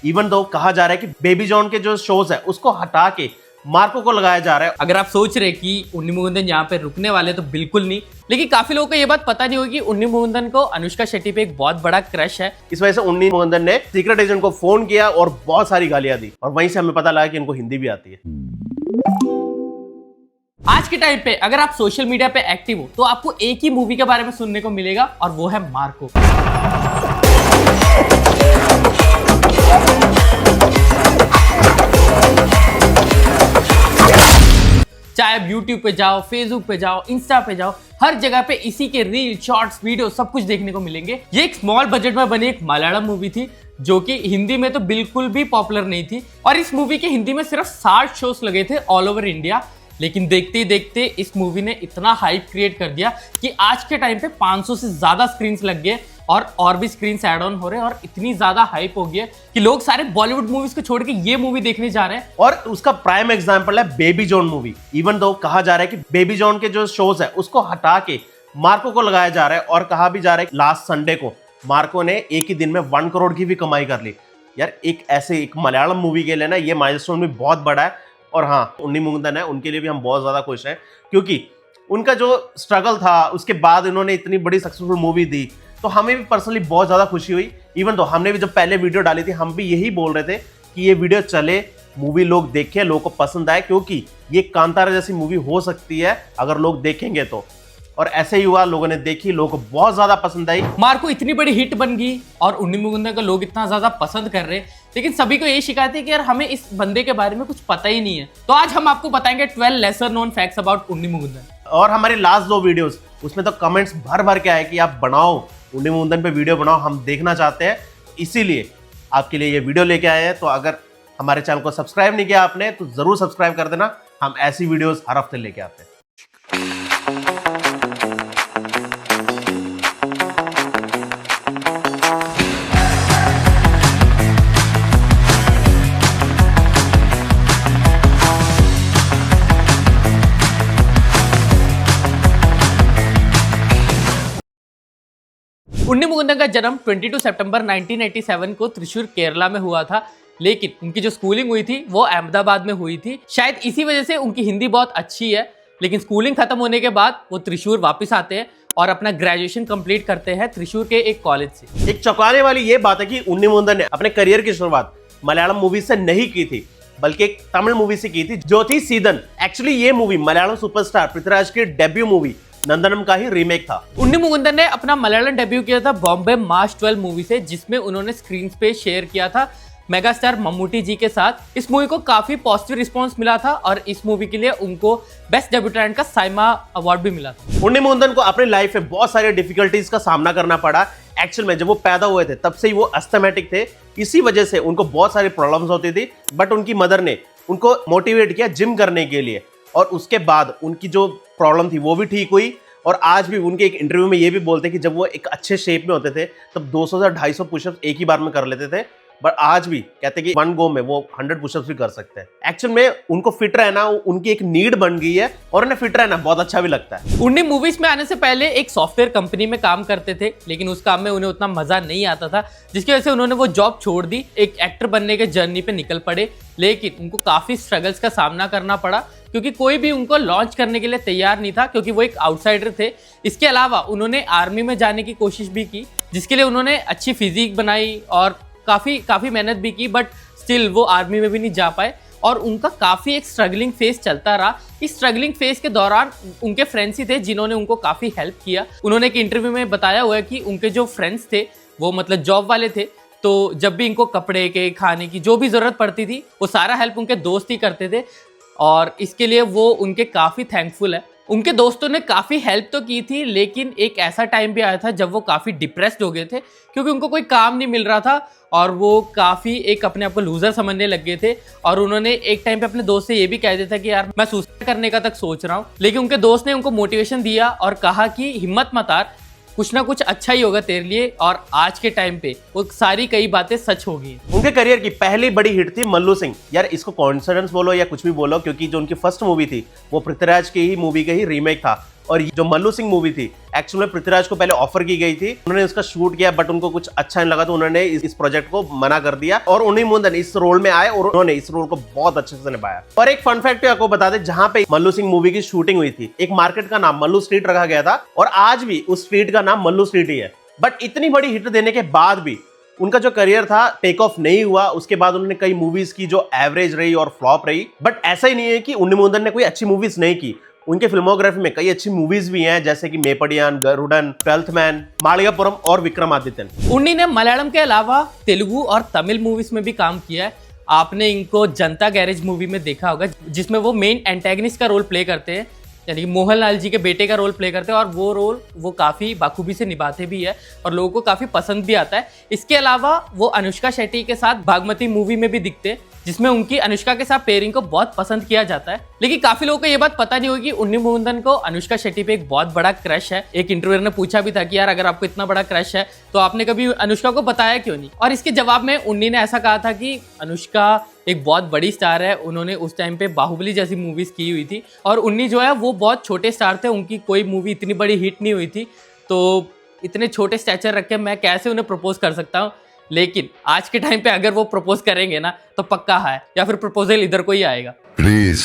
Even though कहा जा रहा है कि बेबी जॉन के जो शोज है उसको हटा के मार्को को लगाया जा रहा है। अगर आप सोच रहे कि उन्नी मुकुंदन यहाँ पे रुकने वाले तो बिल्कुल नहीं, लेकिन काफी लोगों को ये बात पता नहीं होगी कि उन्नी मुकुंदन को अनुष्का शेट्टी पे एक बहुत बड़ा क्रश है। इस वजह से उन्नी मुकुंदन ने सीक्रेट एजेंट को फोन किया और बहुत सारी गालियां दी और वहीं से हमें पता लगा कि इनको हिंदी भी आती है। आज के टाइम पे अगर आप सोशल मीडिया पे एक्टिव हो तो आपको एक ही मूवी के बारे में सुनने को मिलेगा और वो है मार्को। चाहे आप यूट्यूब पे जाओ, फेसबुक पे जाओ, इंस्टा पे जाओ, हर जगह पे इसी के रील, शॉर्ट्स, वीडियो सब कुछ देखने को मिलेंगे। ये एक स्मॉल बजट में बनी एक मलयालम मूवी थी जो कि हिंदी में तो बिल्कुल भी पॉपुलर नहीं थी और इस मूवी के हिंदी में सिर्फ 60 शोज लगे थे ऑल ओवर इंडिया। लेकिन देखते ही देखते इस मूवी ने इतना हाइप क्रिएट कर दिया कि आज के टाइम पे 500 से ज्यादा स्क्रीन्स लग गए और भी स्क्रीन्स ऐड ऑन हो रहे हैं और इतनी ज्यादा हाइप हो गई है कि लोग सारे बॉलीवुड मूवीज को छोड़ के ये मूवी देखने जा रहे हैं। और उसका प्राइम एग्जांपल है baby John movie. Even though कहा जा रहा है कि बेबी जॉन के जो शोज है उसको हटा के मार्को को लगाया जा रहा है और कहा भी जा रहा है लास्ट संडे को मार्को ने एक ही दिन में 1 करोड़ की भी कमाई कर ली। यार एक मलयालम मूवी के लिए ना ये माइलस्टोन भी बहुत बड़ा है। और हाँ, उन्नी मुकुंदन है, उनके लिए भी हम बहुत ज्यादा खुश हैं क्योंकि उनका जो स्ट्रगल था उसके बाद इन्होंने इतनी बड़ी सक्सेसफुल मूवी दी तो हमें भी पर्सनली बहुत ज्यादा खुशी हुई। इवन तो हमने भी जब पहले वीडियो डाली थी हम भी यही बोल रहे थे कि ये वीडियो चले, मूवी लोग देखें, लोगों को पसंद आए क्योंकि ये कांतारा जैसी मूवी हो सकती है अगर लोग देखेंगे तो। और ऐसे ही हुआ, लोगों ने देखी, लोगों को बहुत ज्यादा पसंद आई। मार्को इतनी बड़ी हिट बन गई और उन्नी मुकुंदन को लोग इतना ज्यादा पसंद कर रहे, लेकिन सभी को ये शिकायत है कि यार हमें इस बंदे के बारे में कुछ पता ही नहीं है। तो आज हम आपको बताएंगे 12 लेसर नोन फैक्ट्स अबाउट उन्नी मुकुंदन। और हमारे लास्ट 2 वीडियोस उसमें तो कमेंट्स भर भर के आए कि आप बनाओ, उन्नी मुकुंदन पे वीडियो बनाओ, हम देखना चाहते हैं, इसीलिए आपके लिए ये वीडियो लेके आए हैं। तो अगर हमारे चैनल को सब्सक्राइब नहीं किया आपने तो जरूर सब्सक्राइब कर देना, हम ऐसी वीडियोस हर हफ्ते लेके आते हैं। उन्नी मुकुंदन का जन्म 22 सितंबर 1987 को त्रिशूर केरला में हुआ था, लेकिन उनकी जो स्कूलिंग हुई थी वो अहमदाबाद में हुई थी। शायद इसी वजह से उनकी हिंदी बहुत अच्छी है। लेकिन स्कूलिंग खत्म होने के बाद वो त्रिशूर वापस आते हैं और अपना ग्रेजुएशन कंप्लीट करते हैं त्रिशूर के एक कॉलेज से। एक चौंकाने वाली ये बात है कि उन्नी मुकुंदन ने अपने करियर की शुरुआत मलयालम मूवी से नहीं की थी बल्कि एक तमिल मूवी से की थी जो थी सीदन। एक्चुअली ये मूवी मलयालम सुपरस्टार पृथ्वीराज की डेब्यू मूवी नंदनम का ही रीमेक था। उन्नी मुकुंदन ने अपना मलयालम डेब्यू किया था बॉम्बे मार्च 12 मूवी से, जिसमें उन्होंने स्क्रीन पे शेयर किया था मेगास्टार मम्मूटी जी के साथ। इस मूवी को काफी पॉजिटिव रिस्पांस मिला था और इस मूवी के लिए उनको बेस्ट डेब्यूटेंट का साइमा अवार्ड भी मिला था। उन्नी मुकुंदन को अपनी लाइफ में बहुत सारी डिफिकल्टीज का सामना करना पड़ा। एक्चुअल में जब वो पैदा हुए थे तब से ही वो अस्थमेटिक थे, इसी वजह से उनको बहुत सारी प्रॉब्लम्स होती थी। बट उनकी मदर ने उनको मोटिवेट किया जिम करने के लिए और उसके बाद उनकी जो प्रॉब्लम थी वो भी ठीक हुई। और आज भी उनके एक इंटरव्यू में ये भी बोलते हैं कि जब वो एक अच्छे शेप में होते थे तब 200 से 250 पुशअप्स एक ही बार में कर लेते थे, बट आज भी कहते हैं कि 1 गो में वो 100 पुशअप्स भी कर सकते हैं। एक्चुअल में उनको फिट रहना उनकी एक नीड बन गई है और उन्हें फिट रहना बहुत अच्छा भी लगता है। उन्नी मूवीज में आने से पहले एक सॉफ्टवेयर कंपनी में काम करते थे, लेकिन उस काम में उन्हें उतना मजा नहीं आता था, जिसकी वजह से उन्होंने वो जॉब छोड़ दी, एक एक्टर बनने के जर्नी पे निकल पड़े। लेकिन उनको काफी स्ट्रगल्स का सामना करना पड़ा क्योंकि कोई भी उनको लॉन्च करने के लिए तैयार नहीं था, क्योंकि वो एक आउटसाइडर थे। इसके अलावा उन्होंने आर्मी में जाने की कोशिश भी की, जिसके लिए उन्होंने अच्छी फिजिक बनाई और काफी मेहनत भी की, बट स्टिल वो आर्मी में भी नहीं जा पाए और उनका काफी एक स्ट्रगलिंग फेज चलता रहा। इस स्ट्रगलिंग फेज के दौरान उनके फ्रेंड्स ही थे जिन्होंने उनको काफी हेल्प किया। उन्होंने एक इंटरव्यू में बताया हुआ है कि उनके जो फ्रेंड्स थे वो मतलब जॉब वाले थे, तो जब भी इनको कपड़े के, खाने की जो भी जरूरत पड़ती थी वो सारा हेल्प उनके दोस्त ही करते थे और इसके लिए वो उनके काफी थैंकफुल है। उनके दोस्तों ने काफ़ी हेल्प तो की थी, लेकिन एक ऐसा टाइम भी आया था जब वो काफ़ी डिप्रेस्ड हो गए थे क्योंकि उनको कोई काम नहीं मिल रहा था और वो काफ़ी एक अपने आप को लूज़र समझने लग गए थे। और उन्होंने एक टाइम पे अपने दोस्त से ये भी कह दिया था कि यार मैं सुसाइड करने का तक सोच रहा हूँ, लेकिन उनके दोस्त ने उनको मोटिवेशन दिया और कहा कि हिम्मत मत हार, कुछ ना कुछ अच्छा ही होगा तेरे लिए। और आज के टाइम पे वो सारी कई बातें सच हो गई। उनके करियर की पहली बड़ी हिट थी मल्लू सिंह। यार इसको कॉन्फिडेंस बोलो या कुछ भी बोलो, क्योंकि जो उनकी फर्स्ट मूवी थी वो पृथ्वीराज की ही मूवी का ही रीमेक था और ये जो मल्लू सिंह मूवी थी एक्चुअल में पृथ्वीराज को पहले ऑफर की गई थी, उन्होंने उसका शूट किया बट उनको कुछ अच्छा नहीं लगा तो उन्होंने इस प्रोजेक्ट को मना कर दिया और उन्हीं मुंदन इस रोल में आए और उन्होंने इस रोल को बहुत अच्छे से निभाया। और एक फन फैक्ट आपको बता दें, जहां पे मल्लू सिंह मूवी की शूटिंग हुई थी एक मार्केट का नाम मल्लू स्ट्रीट रखा गया था और आज भी उस स्ट्रीट का नाम मल्लू स्ट्रीट ही है। बट इतनी बड़ी हिट देने के बाद भी उनका जो करियर था टेक ऑफ नहीं हुआ। उसके बाद उन्होंने कई मूवीज की जो एवरेज रही और फ्लॉप रही। बट ऐसा ही नहीं है कि उन्नी मुकुंदन ने कोई अच्छी मूवीज नहीं की, उनके फिल्मोग्राफी में कई अच्छी मूवीज भी हैं जैसे कि मेपड़ियान, गरुडन, ट्वेल्थ मैन, मालिकापुरम और विक्रमादित्यन। उन्नी ने मलयालम के अलावा तेलुगु और तमिल मूवीज में भी काम किया है। आपने इनको जनता गैरेज मूवी में देखा होगा जिसमें वो मेन एंटेगनिस्ट का रोल प्ले करते हैं, यानी कि मोहनलाल जी के बेटे का रोल प्ले करते हैं और वो रोल वो काफ़ी बाखूबी से निभाते भी है और लोगों को काफ़ी पसंद भी आता है। इसके अलावा वो अनुष्का शेट्टी के साथ भागमती मूवी में भी दिखते हैं जिसमें उनकी अनुष्का के साथ पेयरिंग को बहुत पसंद किया जाता है। लेकिन काफी लोगों को ये बात पता नहीं होगी कि उन्नी मुकुंदन को अनुष्का शेट्टी पे एक बहुत बड़ा क्रश है। एक इंटरव्यूअर ने पूछा भी था कि यार अगर आपको इतना बड़ा क्रश है तो आपने कभी अनुष्का को बताया क्यों नहीं, और इसके जवाब में उन्नी ने ऐसा कहा था कि अनुष्का एक बहुत बड़ी स्टार है, उन्होंने उस टाइम पे बाहुबली जैसी मूवीज की हुई थी और उन्नी जो है वो बहुत छोटे स्टार थे, उनकी कोई मूवी इतनी बड़ी हिट नहीं हुई थी, तो इतने छोटे स्टैचर रख के मैं कैसे उन्हें प्रपोज कर सकता हूँ। लेकिन आज के टाइम पे अगर वो प्रपोज करेंगे ना तो पक्का है या फिर प्रपोजल इधर को ही आएगा। Please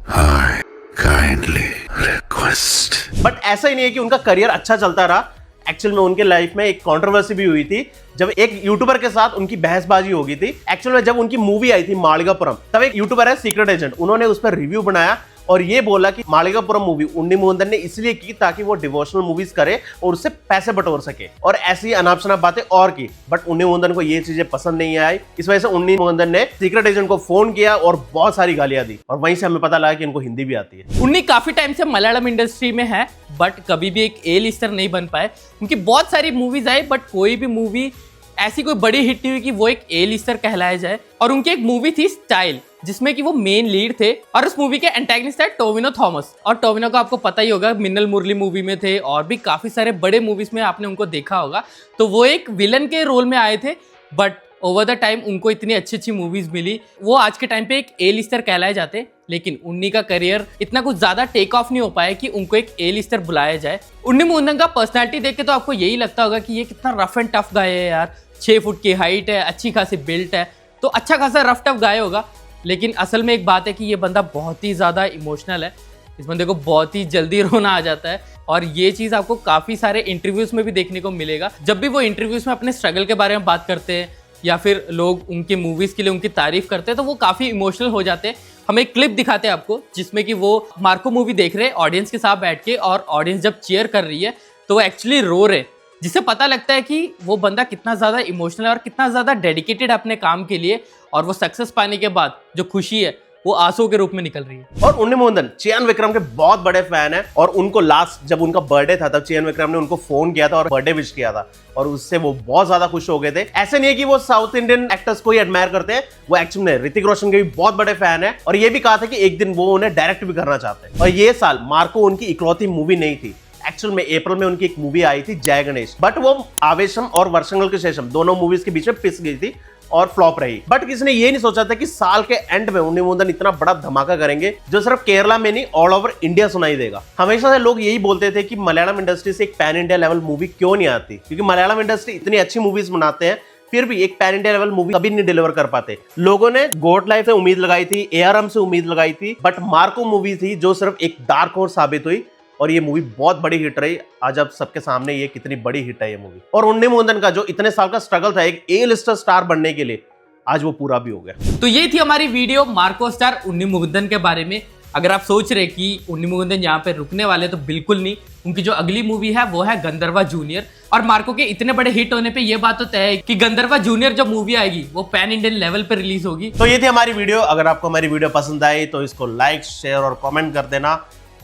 I kindly request. But ऐसा ही नहीं है कि उनका करियर अच्छा चलता रहा। एक्चुअल में उनके लाइफ में एक कंट्रोवर्सी भी हुई थी जब एक यूट्यूबर के साथ उनकी बहसबाजी हो गई थी। एक्चुअल में जब उनकी मूवी आई थी मालिकापुरम, तब एक यूट्यूबर है सीक्रेट एजेंट, उन्होंने उस पर रिव्यू बनाया और ये बोला कि मालिकापुरम मूवी उन्नी मुकुंदन ने इसलिए की ताकि वो डिवोशनल मूवीज करे और उससे पैसे बटोर सके, और ऐसी अनाप शनाप बातें और की। बट उन्नी मुकुंदन को ये चीजें पसंद नहीं आई। इस वजह से उन्नी मुकुंदन ने सीक्रेट एजेंट को फोन किया और बहुत सारी गालियां दी और वहीं से हमें पता लगा कि इनको हिंदी भी आती है। उन्नी काफी टाइम से मलयालम इंडस्ट्री में है बट कभी भी एक ए लिस्टर नहीं बन पाए। उनकी बहुत सारी मूवीज आई बट कोई भी मूवी ऐसी कोई बड़ी हिट नहीं हुई कि वो एक ए लिस्टर कहलाया जाए। और उनकी एक मूवी थी स्टाइल जिसमें कि वो मेन लीड थे और उस मूवी के एंटेगनिस्ट है टोविनो थॉमस, और टोविनो को आपको पता ही होगा मिन्नल मुरली मूवी में थे और भी काफी सारे बड़े मूवीज में आपने उनको देखा होगा। तो वो एक विलन के रोल में आए थे बट ओवर द टाइम उनको इतनी अच्छी अच्छी मूवीज मिली, वो आज के टाइम पे एक ए लिस्टर कहलाए जाते। लेकिन उन्नी का करियर इतना कुछ ज्यादा टेक ऑफ नहीं हो पाया कि उनको एक ए लिस्टर बुलाया जाए। उन्नी मुकुंदन का पर्सनैलिटी देख के तो आपको यही लगता होगा कि ये कितना रफ एंड टफ गाय है यार, 6 फुट की हाइट है, अच्छी खासी बिल्ट है, तो अच्छा खासा रफ टफ गाय होगा। लेकिन असल में एक बात है कि ये बंदा बहुत ही ज़्यादा इमोशनल है, इस बंदे को बहुत ही जल्दी रोना आ जाता है और ये चीज़ आपको काफ़ी सारे इंटरव्यूज़ में भी देखने को मिलेगा। जब भी वो इंटरव्यूज़ में अपने स्ट्रगल के बारे में बात करते हैं या फिर लोग उनके मूवीज़ के लिए उनकी तारीफ करते हैं तो वो काफ़ी इमोशनल हो जाते हैं। हम एक क्लिप दिखाते हैं आपको जिसमें कि वो मार्को मूवी देख रहे हैं ऑडियंस के साथ बैठ के और ऑडियंस जब चीयर कर रही है तो वो एक्चुअली रो रहे, जिससे पता लगता है कि वो बंदा कितना ज़्यादा इमोशनल है और कितना ज़्यादा डेडिकेटेड अपने काम के लिए, और वो सक्सेस पाने के बाद जो खुशी है वो आंसू के रूप में निकल रही है। और उन्नी मुकुंदन चियान विक्रम के बहुत बड़े फैन है और उनको लास्ट जब उनका बर्थडे था तब चियान विक्रम ने उनको फोन किया था और बर्थडे विश किया था और उससे वो बहुत ज्यादा खुश हो गए थे। ऐसे नहीं है कि वो साउथ इंडियन एक्टर्स को ही एडमायर करते हैं, वो एक्चुअल में ऋतिक रोशन के भी बहुत बड़े फैन है और ये भी कहा था कि एक दिन वो उन्हें डायरेक्ट भी करना चाहते हैं। और ये साल मार्को उनकी इकलौती मूवी नहीं थी। एक्चुअल में अप्रैल में उनकी एक मूवी आई थी जय गणेश, बट वो आवेशम और वर्षंगल के शेषम दोनों मूवीज के बीच में पिस गई थी और फ्लॉप रही। बट किसी ने ये नहीं सोचा था कि साल के एंड में उन्नी मुकुंदन इतना बड़ा धमाका करेंगे जो सिर्फ केरला में नहीं ऑल ओवर इंडिया सुनाई देगा। हमेशा से लोग यही बोलते थे कि मलयालम इंडस्ट्री से एक पैन इंडिया लेवल मूवी क्यों नहीं आती, क्योंकि मलयालम इंडस्ट्री इतनी अच्छी मूवीज बनाते हैं फिर भी एक पैन इंडिया लेवल मूवी कभी नहीं डिलीवर कर पाते। लोगों ने गोट लाइफ से उम्मीद लगाई थी, ARM से उम्मीद लगाई थी, बट मार्को मूवी थी जो सिर्फ एक डार्क हॉर्स साबित हुई और ये मूवी बहुत बड़ी हिट रही। आज अब सबके सामने ये कितनी बड़ी हिट है ये मूवी। और उन्नी मुकुंदन का जो इतने साल का स्ट्रगल था एक ए लिस्टर स्टार बनने के लिए, आज वो पूरा भी हो गया। तो ये थी हमारी वीडियो मार्को स्टार उन्नी मुकुंदन के बारे में। अगर आप सोच रहे कि उन्नी मुकुंदन यहाँ पे रुकने वाले तो बिल्कुल नहीं, उनकी जो अगली मूवी है वो है गंधर्वा जूनियर, और मार्को के इतने बड़े हिट होने पे ये बात तो तय है कि गंधर्वा जूनियर जो मूवी आएगी वो पैन इंडियन लेवल पे रिलीज होगी। तो ये थी हमारी वीडियो। अगर आपको हमारी वीडियो पसंद आई तो इसको लाइक, शेयर और कॉमेंट कर देना,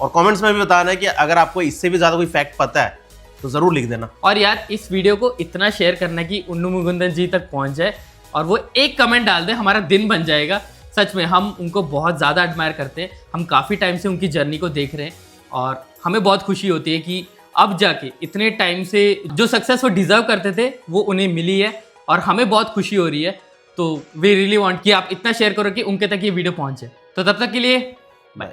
और कमेंट्स में भी बताना है कि अगर आपको इससे भी ज्यादा कोई फैक्ट पता है तो जरूर लिख देना। और यार इस वीडियो को इतना शेयर करना कि उन्नी मुकुंदन जी तक पहुंच जाए और वो एक कमेंट डाल दे, हमारा दिन बन जाएगा। सच में हम उनको बहुत ज़्यादा एडमायर करते हैं, हम काफ़ी टाइम से उनकी जर्नी को देख रहे हैं और हमें बहुत खुशी होती है कि अब जाके इतने टाइम से जो सक्सेस वो डिज़र्व करते थे वो उन्हें मिली है और हमें बहुत खुशी हो रही है। तो वी रियली वांट कि आप इतना शेयर करो कि उनके तक ये वीडियो पहुंचे। तो तब तक के लिए बाय।